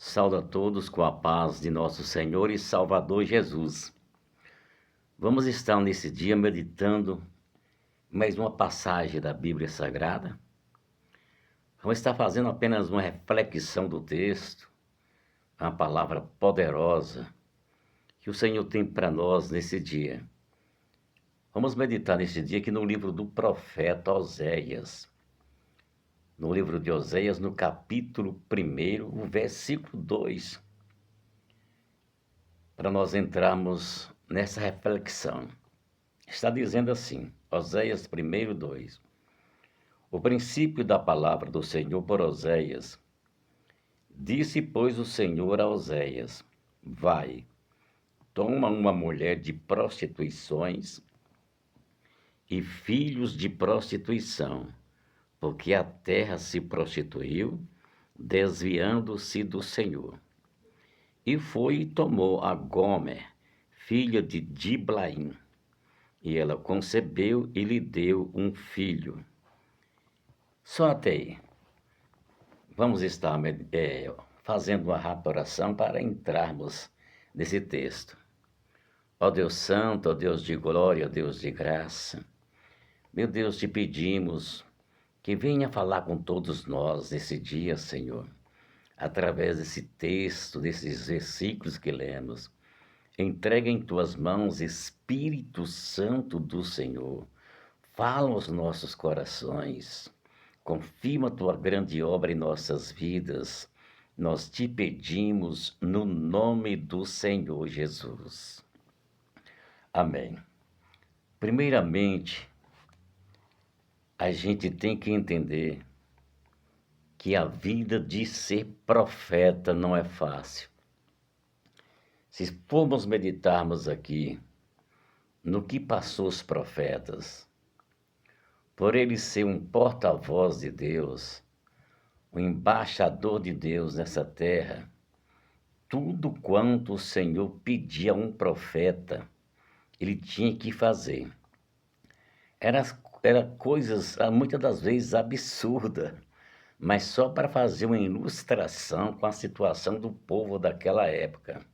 Saúdo a todos com a paz de nosso Senhor e Salvador Jesus. Vamos estar nesse dia meditando mais uma passagem da Bíblia Sagrada. Vamos estar fazendo apenas uma reflexão do texto, uma palavra poderosa que o Senhor tem para nós nesse dia. Vamos meditar nesse dia aqui no livro do profeta Oséias. No livro de Oséias, no capítulo 1, o versículo 2, para nós entrarmos nessa reflexão. Está dizendo assim, Oséias 1:2. O princípio da palavra do Senhor por Oséias. Disse, pois, o Senhor a Oséias: vai, toma uma mulher de prostituições e filhos de prostituição, porque a terra se prostituiu, desviando-se do Senhor. E foi e tomou a Gomer, filha de Diblaim, e ela concebeu e lhe deu um filho. Só até aí. Vamos estar fazendo uma rápida oração para entrarmos nesse texto. Ó Deus Santo, ó Deus de glória, ó Deus de graça, meu Deus, te pedimos que venha falar com todos nós nesse dia, Senhor, através desse texto, desses versículos que lemos. Entrega em tuas mãos, Espírito Santo do Senhor. Fala aos nossos corações. Confirma tua grande obra em nossas vidas. Nós te pedimos no nome do Senhor Jesus. Amém. Primeiramente, a gente tem que entender que a vida de ser profeta não é fácil. Se formos meditarmos aqui no que passou os profetas, por ele ser um porta-voz de Deus, um embaixador de Deus nessa terra, tudo quanto o Senhor pedia a um profeta, ele tinha que fazer. Era coisas, muitas das vezes, absurdas, mas só para fazer uma ilustração com a situação do povo daquela época.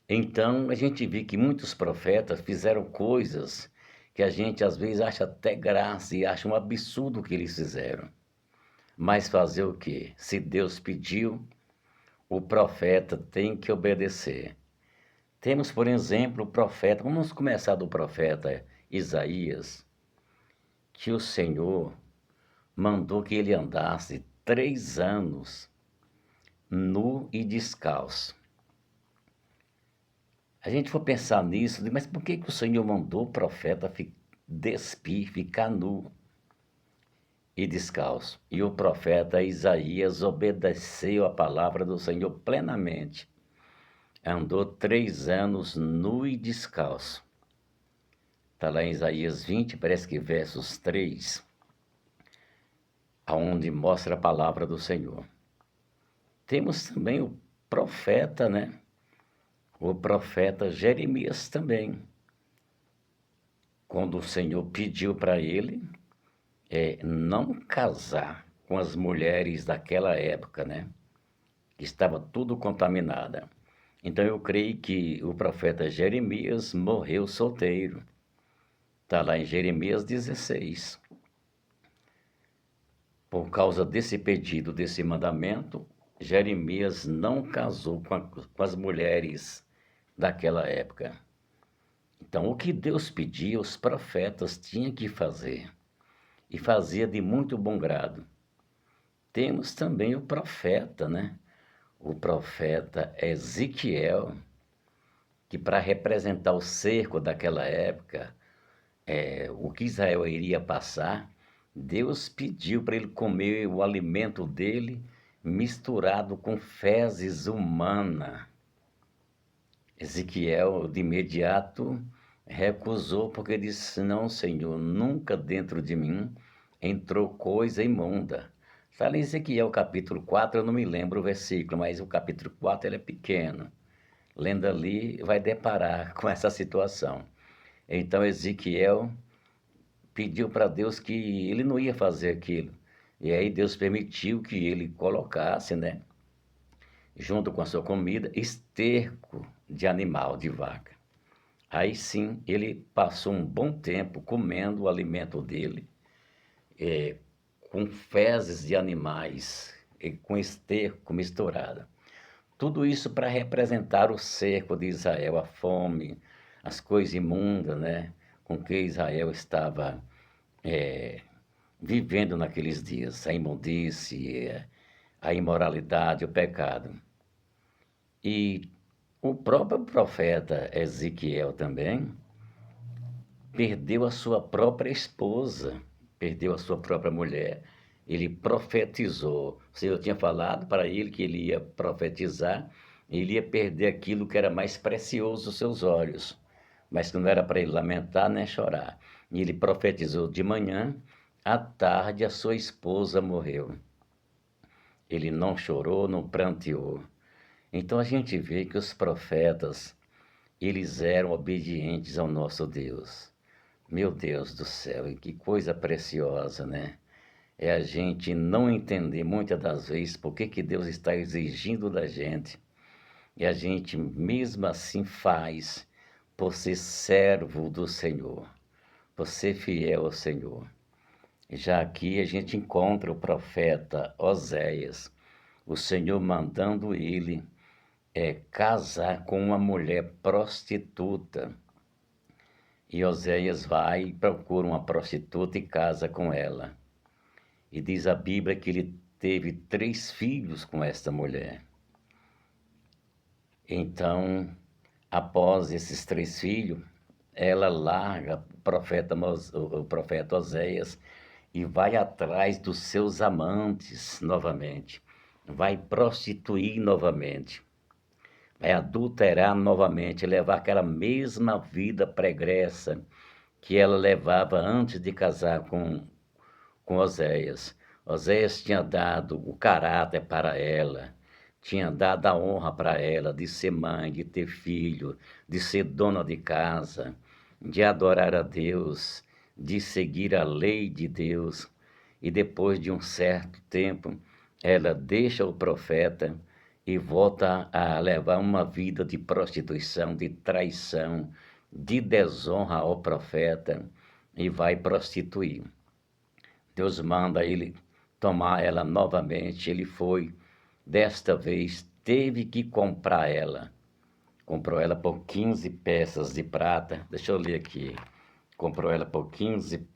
Então, a gente vê que muitos profetas fizeram coisas que a gente às vezes acha até graça e acha um absurdo o que eles fizeram. Mas fazer o quê? Se Deus pediu, o profeta tem que obedecer. Temos, por exemplo, o profeta, vamos começar do profeta Isaías, que o Senhor mandou que ele andasse 3 anos nu e descalço. A gente for pensar nisso, mas por que o Senhor mandou o profeta despir, ficar nu e descalço? E o profeta Isaías obedeceu a palavra do Senhor plenamente. Andou 3 anos nu e descalço. Está lá em Isaías 20, parece que versos 3, aonde mostra a palavra do Senhor. Temos também o profeta, né? O profeta Jeremias também. Quando o Senhor pediu para ele não casar com as mulheres daquela época, né? Que estava tudo contaminada. Então eu creio que o profeta Jeremias morreu solteiro. Está lá em Jeremias 16. Por causa desse pedido, desse mandamento, Jeremias não casou com as mulheres daquela época. Então, o que Deus pedia, os profetas tinham que fazer. E fazia de muito bom grado. Temos também o profeta, né? O profeta Ezequiel, que para representar o cerco daquela época, o que Israel iria passar, Deus pediu para ele comer o alimento dele misturado com fezes humanas. Ezequiel, de imediato, recusou, porque disse: não, Senhor, nunca dentro de mim entrou coisa imunda. Está em Ezequiel capítulo 4, eu não me lembro o versículo, mas o capítulo 4 ele é pequeno. Lendo ali, vai deparar com essa situação. Então Ezequiel pediu para Deus que ele não ia fazer aquilo. E aí Deus permitiu que ele colocasse, né, junto com a sua comida, esterco de animal, de vaca. Aí sim, ele passou um bom tempo comendo o alimento dele, com fezes de animais, e com esterco misturado. Tudo isso para representar o cerco de Israel, a fome, as coisas imundas, né, com que Israel estava vivendo naqueles dias, a imundície, a imoralidade, o pecado. E o próprio profeta Ezequiel também perdeu a sua própria esposa, perdeu a sua própria mulher. Ele profetizou. O Senhor tinha falado para ele que ele ia profetizar, ele ia perder aquilo que era mais precioso aos seus olhos, mas que não era para ele lamentar nem chorar. E ele profetizou de manhã, à tarde a sua esposa morreu. Ele não chorou, não pranteou. Então a gente vê que os profetas, eles eram obedientes ao nosso Deus. Meu Deus do céu, e que coisa preciosa, né? É a gente não entender muitas das vezes por que Deus está exigindo da gente. E a gente mesmo assim faz por ser servo do Senhor, por ser fiel ao Senhor. Já aqui a gente encontra o profeta Oséias, o Senhor mandando ele casar com uma mulher prostituta. E Oséias vai e procura uma prostituta e casa com ela. E diz a Bíblia que ele teve 3 filhos com esta mulher. Então, após esses 3 filhos, ela larga o profeta Oséias e vai atrás dos seus amantes novamente. Vai prostituir novamente. Vai adulterar novamente, levar aquela mesma vida pregressa que ela levava antes de casar com Oséias. Oséias tinha dado o caráter para ela, tinha dado a honra para ela de ser mãe, de ter filho, de ser dona de casa, de adorar a Deus, de seguir a lei de Deus. E depois de um certo tempo, ela deixa o profeta e volta a levar uma vida de prostituição, de traição, de desonra ao profeta e vai prostituir. Deus manda ele tomar ela novamente. Ele foi, desta vez, teve que comprar ela. Comprou ela por 15 peças de prata. Deixa eu ler aqui. Comprou ela por 15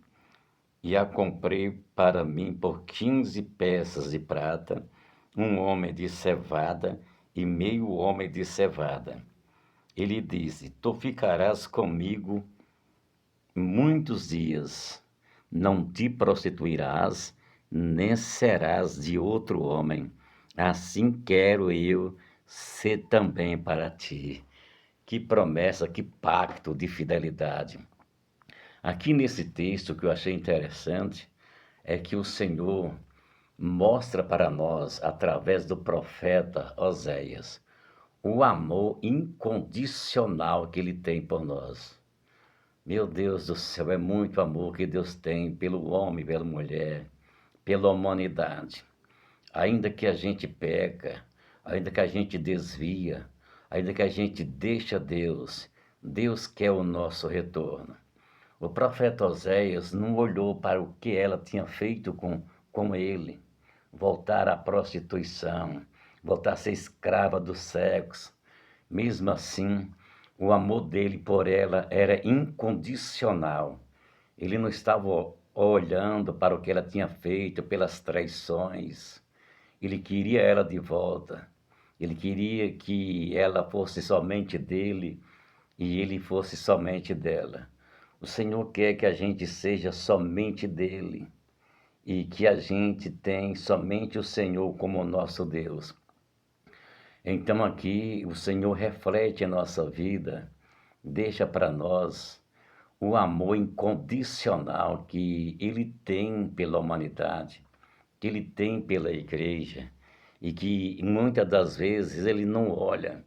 e a comprei para mim por 15 peças de prata, um homem de cevada e meio homem de cevada. Ele disse: Tu ficarás comigo muitos dias, não te prostituirás, nem serás de outro homem. Assim quero eu ser também para ti. Que promessa, que pacto de fidelidade. Aqui nesse texto que eu achei interessante é que o Senhor mostra para nós, através do profeta Oséias, o amor incondicional que ele tem por nós. Meu Deus do céu, é muito amor que Deus tem pelo homem, pela mulher, pela humanidade. Ainda que a gente peca, ainda que a gente desvia, ainda que a gente deixa Deus, Deus quer o nosso retorno. O profeta Oséias não olhou para o que ela tinha feito com ele, voltar à prostituição, voltar a ser escrava do sexo. Mesmo assim, o amor dele por ela era incondicional. Ele não estava olhando para o que ela tinha feito, pelas traições. Ele queria ela de volta. Ele queria que ela fosse somente dele e ele fosse somente dela. O Senhor quer que a gente seja somente dele e que a gente tem somente o Senhor como nosso Deus. Então aqui o Senhor reflete a nossa vida, deixa para nós o amor incondicional que Ele tem pela humanidade, que Ele tem pela igreja, e que muitas das vezes Ele não olha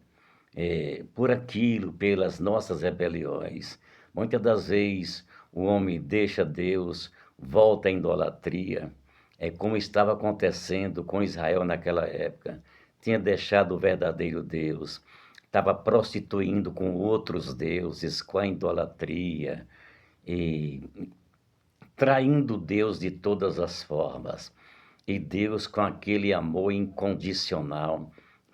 por aquilo, pelas nossas rebeliões. Muitas das vezes o homem deixa Deus, volta à idolatria. É como estava acontecendo com Israel naquela época. tinha deixado o verdadeiro Deus, estava prostituindo com outros deuses, com a idolatria e traindo Deus de todas as formas. E Deus, com aquele amor incondicional,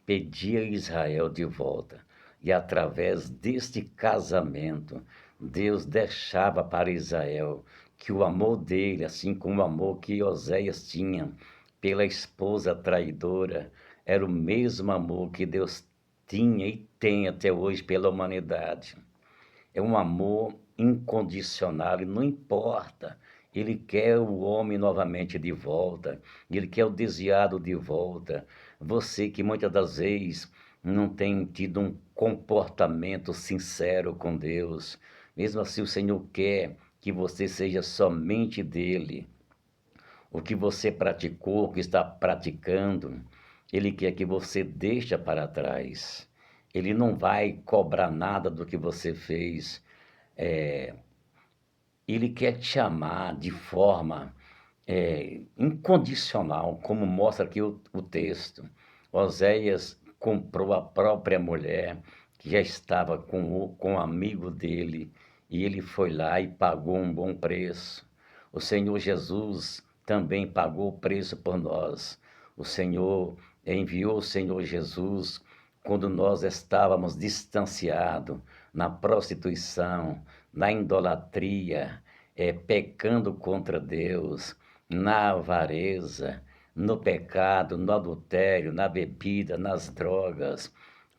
pedia Israel de volta. E através deste casamento, Deus deixava para Israel que o amor dele, assim como o amor que Oséias tinha pela esposa traidora, era o mesmo amor que Deus tinha e tem até hoje pela humanidade. É um amor incondicional e não importa. Ele quer o homem novamente de volta, ele quer o desviado de volta. Você que muitas das vezes não tem tido um comportamento sincero com Deus, mesmo assim o Senhor quer que você seja somente dele. O que você praticou, o que está praticando, ele quer que você deixe para trás. Ele não vai cobrar nada do que você fez. É, ele quer te amar de forma incondicional, como mostra aqui o texto. Oséias comprou a própria mulher, que já estava com o amigo dele, e ele foi lá e pagou um bom preço. O Senhor Jesus também pagou o preço por nós. O Senhor enviou o Senhor Jesus quando nós estávamos distanciados na prostituição, na idolatria, pecando contra Deus, na avareza, no pecado, no adultério, na bebida, nas drogas,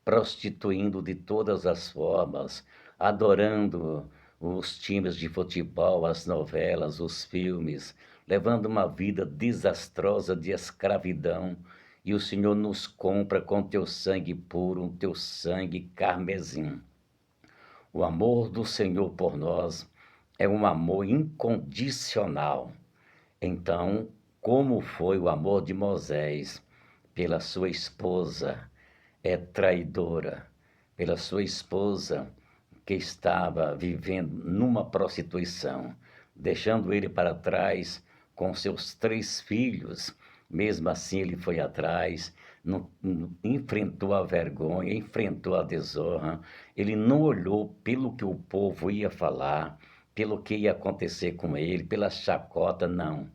prostituindo de todas as formas, adorando os times de futebol, as novelas, os filmes, levando uma vida desastrosa de escravidão. E o Senhor nos compra com teu sangue puro, um teu sangue carmesim. O amor do Senhor por nós é um amor incondicional. Então, como foi o amor de Moisés pela sua esposa traidora, pela sua esposa que estava vivendo numa prostituição, deixando ele para trás com seus 3 filhos. Mesmo assim, ele foi atrás, enfrentou a vergonha, enfrentou a desonra. Ele não olhou pelo que o povo ia falar, pelo que ia acontecer com ele, pela chacota, não.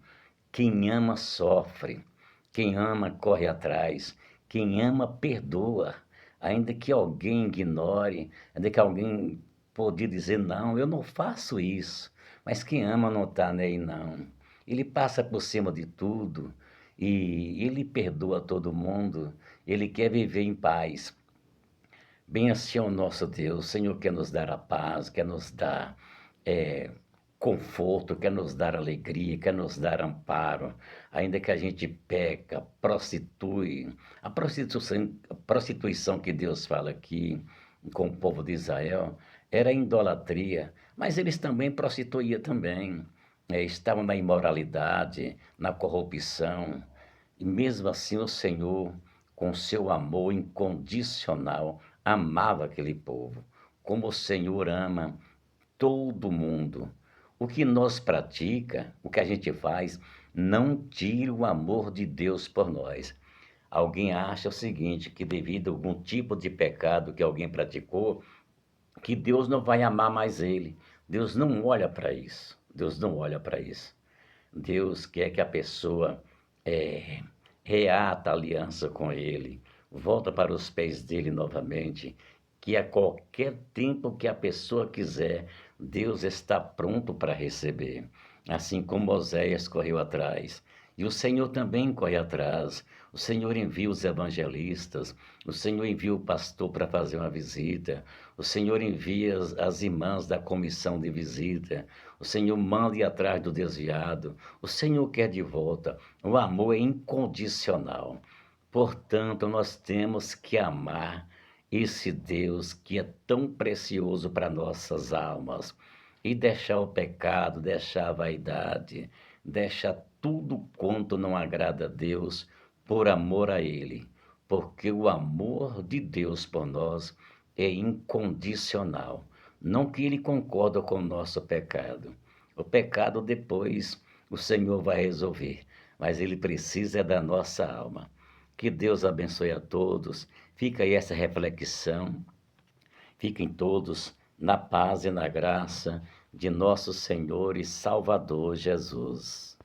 Quem ama sofre, quem ama corre atrás, quem ama perdoa. Ainda que alguém ignore, ainda que alguém pode dizer, não, eu não faço isso. Mas quem ama não está nem não. Ele passa por cima de tudo e ele perdoa todo mundo. Ele quer viver em paz. Bem assim é o nosso Deus. O Senhor quer nos dar a paz, quer nos dar eh, conforto, quer nos dar alegria, quer nos dar amparo. Ainda que a gente peca, prostitui. A prostituição que Deus fala aqui com o povo de Israel era idolatria, mas eles também prostituíam também. Estavam na imoralidade, na corrupção. E mesmo assim o Senhor, com seu amor incondicional, amava aquele povo, como o Senhor ama todo mundo. O que nós pratica, o que a gente faz, não tira o amor de Deus por nós. Alguém acha o seguinte, que devido a algum tipo de pecado que alguém praticou, que Deus não vai amar mais ele. Deus não olha para isso. Deus não olha para isso. Deus quer que a pessoa reata a aliança com ele, volta para os pés dele novamente, que a qualquer tempo que a pessoa quiser, Deus está pronto para receber. Assim como Oséias correu atrás. E o Senhor também corre atrás. O Senhor envia os evangelistas, o Senhor envia o pastor para fazer uma visita, o Senhor envia as irmãs da comissão de visita, o Senhor manda ir atrás do desviado, o Senhor quer de volta. O amor é incondicional. Portanto, nós temos que amar esse Deus que é tão precioso para nossas almas e deixar o pecado, deixar a vaidade, deixar tudo quanto não agrada a Deus por amor a Ele, porque o amor de Deus por nós é incondicional. Não que Ele concorda com o nosso pecado. O pecado depois o Senhor vai resolver, mas Ele precisa da nossa alma. Que Deus abençoe a todos. Fica aí essa reflexão. Fiquem todos na paz e na graça de nosso Senhor e Salvador Jesus.